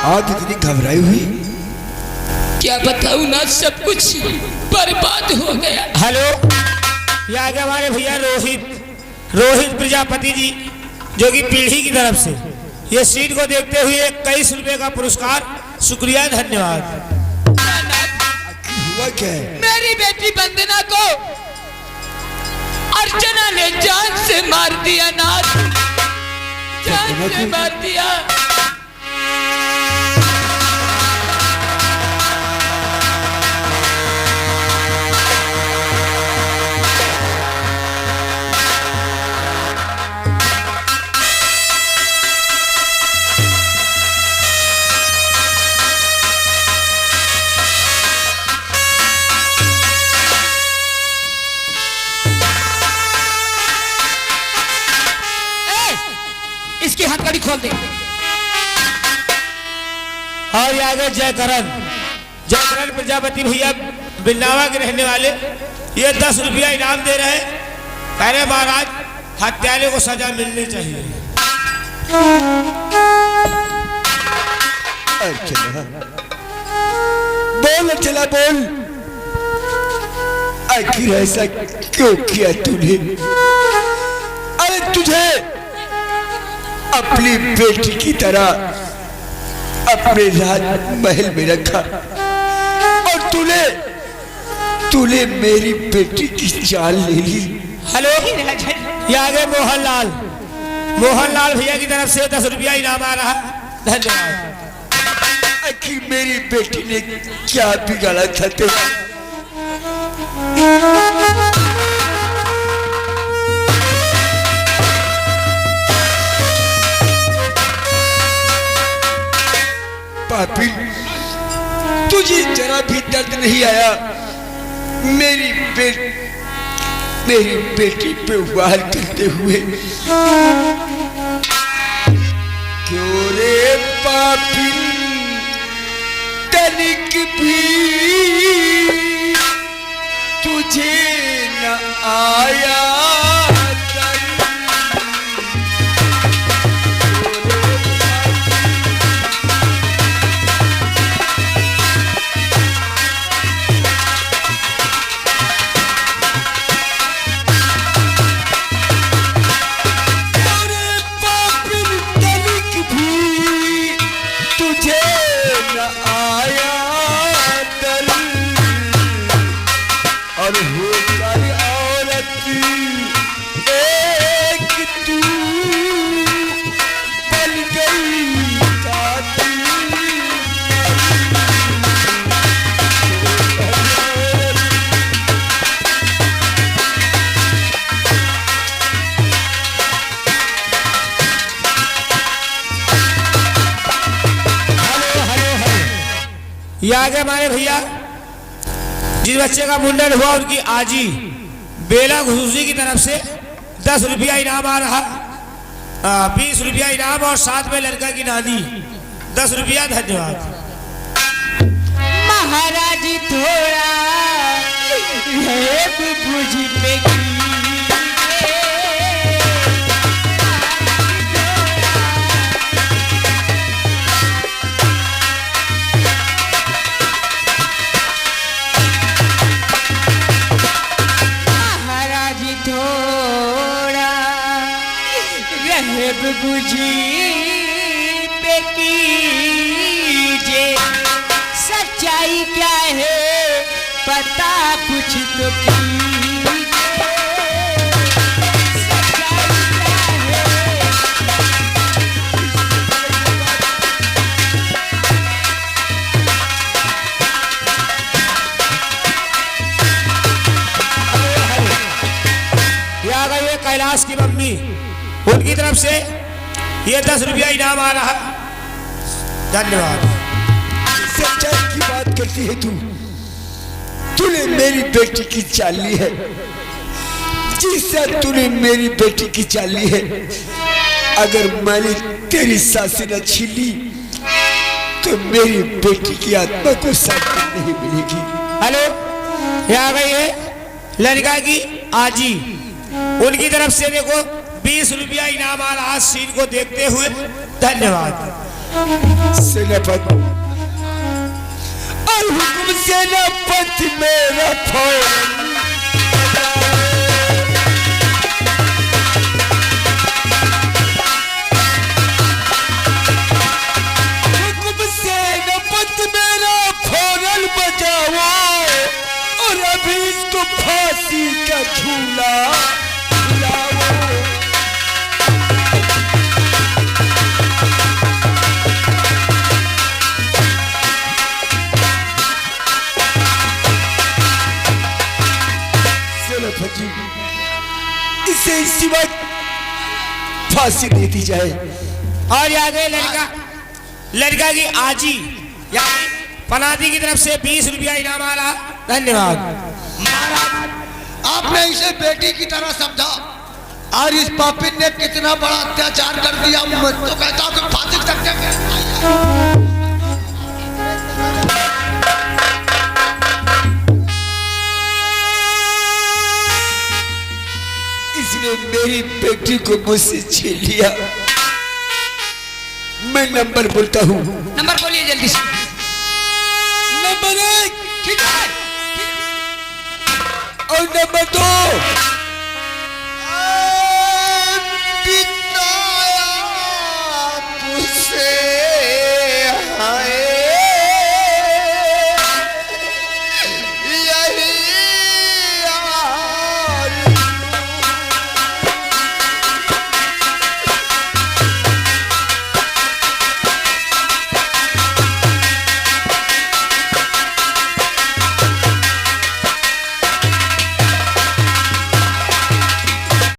आज इतनी घबराई हुई? क्या बताऊं ना, सब कुछ बर्बाद हो गया। हेलो, ये आगे हमारे भैया रोहित प्रजापति जी, जो कि पीढ़ी की तरफ से ये सीट को देखते हुए 21 रुपए का पुरस्कार। शुक्रिया, धन्यवाद। हुआ क्या है? मेरी बेटी वंदना को अर्चना ने जान से मार दिया नाथ, जान से मार दिया। इसकी हथकड़ी खोल दे। और ये आगे जयकरण प्रजापति भैया बिन्नावा के रहने वाले, ये 10 रुपया इनाम दे रहे हैं। कह रहे महाराज, हत्यारे को सजा मिलनी चाहिए। अर्चना बोल, अर्चना बोल, आखिर ऐसा क्यों किया तूने? अरे तुझे अपनी बेटी की तरह अपने राजमहल में रखा और तूने मेरी बेटी की जान ले ली। हेलो, ये आगे मोहनलाल भैया की तरफ से 10 रुपया इनाम आ रहा। धन्यवाद। आखिर मेरी बेटी ने क्या बिगाड़ा था तेरा? पापी, तुझे जरा भी दर्द नहीं आया मेरी बेटी पे वार करते हुए? क्यों रे पापी, तनिक भी तुझे न आया? ये आगे हमारे भैया जिस बच्चे का मुंडन हुआ, उनकी आजी बेला घुसूसी की तरफ से 10 रुपया इनाम आ रहा। 20 रुपया इनाम और साथ में लड़का की नानी 10 रुपया। धन्यवाद। महाराज थोड़ा बुझ पे बुझी पे कीजे, सच्चाई क्या है पता कुछ तो कीजे, सच्चाई क्या है। ये कैलाश की मम्मी, उनकी तरफ से ये 10 रुपया इनाम आ रहा। धन्यवाद। सच्चाई की बात करती है तूने मेरी बेटी की चाल ली है। जिससे तूने मेरी बेटी की चाल ली है, अगर मैंने तेरी सांसें न छीन ली तो मेरी बेटी की आत्मा को शांति नहीं मिलेगी। हेलो, ये आ गई है लड़का की आजी, उनकी तरफ से देखो 20 रुपया इनाम आ रहा सीन को देखते हुए। धन्यवाद। सेनापति और हुक्म सेनापति मेरा फौरन हुक्म सेनापति मेरा फौरन बजाओ और अभी इसको फांसी का झूला झुलाओ। इसे इसी वक्त फांसी दे दी जाए। और आगे लड़का की आजी यानी पनादी की तरफ से 20 रुपया इनाम आ रहा। धन्यवाद। आपने इसे बेटी की तरह समझा और इस पापिन ने कितना बड़ा अत्याचार कर दिया। मैं तो कहता हूं कि फांसी तक इसने मेरी बेटी को मुझसे छीन लिया। मैं नंबर बोलता हूँ। नंबर बोलिए जल्दी से। नंबर 1 ठीक है। और नंबर 2